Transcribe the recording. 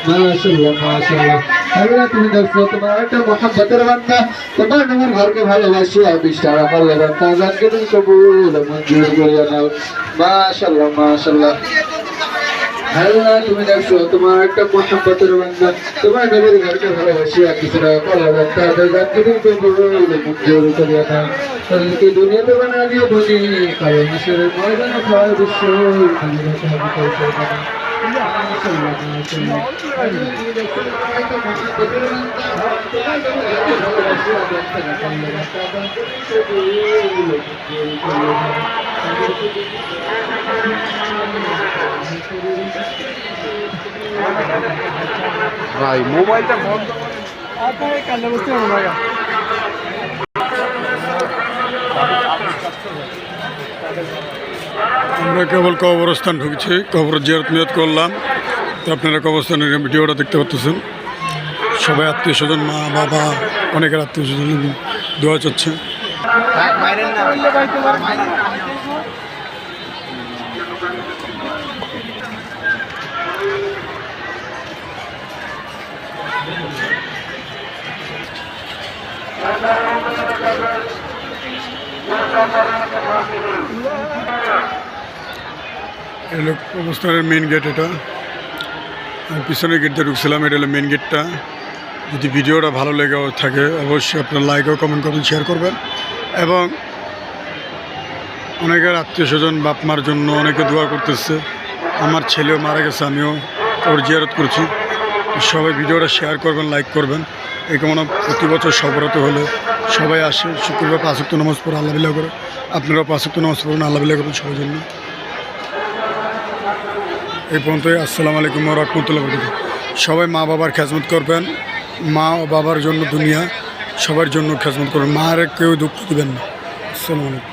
মাশাআল্লাহ মাশাআল্লাহ। আল্লাহ তুমি দেখছো তোমার একটা মোহাব্বতের বান্দা তোমার নবীর ঘরকে ভালোবাসি আর বিষ্টারা আল্লাহ তাআলাকে তুমি কবুল মঞ্জুর করে নাও। মাশাআল্লাহ মাশাআল্লাহ। আল্লাহ তুমি দেখছো তোমার একটা মোহাব্বতের বান্দা তোমার নবীর ঘরকে ভালোবাসি আর বিষ্টারা আল্লাহ তাআলাকে তুমি কবুল মঞ্জুর করে নাও। কালকে দুনিয়াতে বানা দিও বলি কাল হাসরের ময়দানে খাওয়া বিশ্ব আল্লাহ তাআলা কৌশল করে। ভাই মোবাইলটা বন্ধ করে কান্না করতে হবে ভাই। আমরা কেবল কবরস্থান ঢুকছি, কবর জিয়ারত নিয়ত করলাম। তো আপনারা কবরস্থানের ভিডিওটা দেখতে পাচ্ছেন। সবাই আত্মীয় স্বজন, মা বাবা, অনেকের আত্মীয় স্বজন দোয়া চাচ্ছে। এটা কবরস্থানের মেন গেট। এটা আমি পিছনের গেট দিয়ে ঢুকছিলাম। এটা হলো মেন গেটটা। যদি ভিডিওটা ভালো লেগে থাকে অবশ্যই আপনারা লাইক ও কমেন্ট করবেন, শেয়ার করবেন। এবং অনেকের আত্মীয় স্বজন বাপ মার জন্য অনেকে দোয়া করতেছে। আমার ছেলেও মারা গেছে, আমিও ওর জিয়ারত করছি। সবাই ভিডিওটা শেয়ার করবেন, লাইক করবেন। এই কেমন প্রতি বছর সফরত হলে সবাই আসে, শুক্রবার 5 ওয়াক্ত নামাজ পড়ে আল্লাহ বিল্লাহ করে। আপনারাও 5 ওয়াক্ত নামাজ পড়বেন, আল্লাহ বিল্লাহ করবেন সবার জন্য। এই পর্যন্তই। আসসালামু আলাইকুম ওয়া রাহমাতুল্লাহি ওয়া বারাকাতুহু। সবাই মা বাবার খেজমত করবেন। মা ও বাবার জন্য দুনিয়া, সবার জন্য খেজমত করবেন। মার কেউ দুঃখ দেবেন না। আসসালামু আলাইকুম।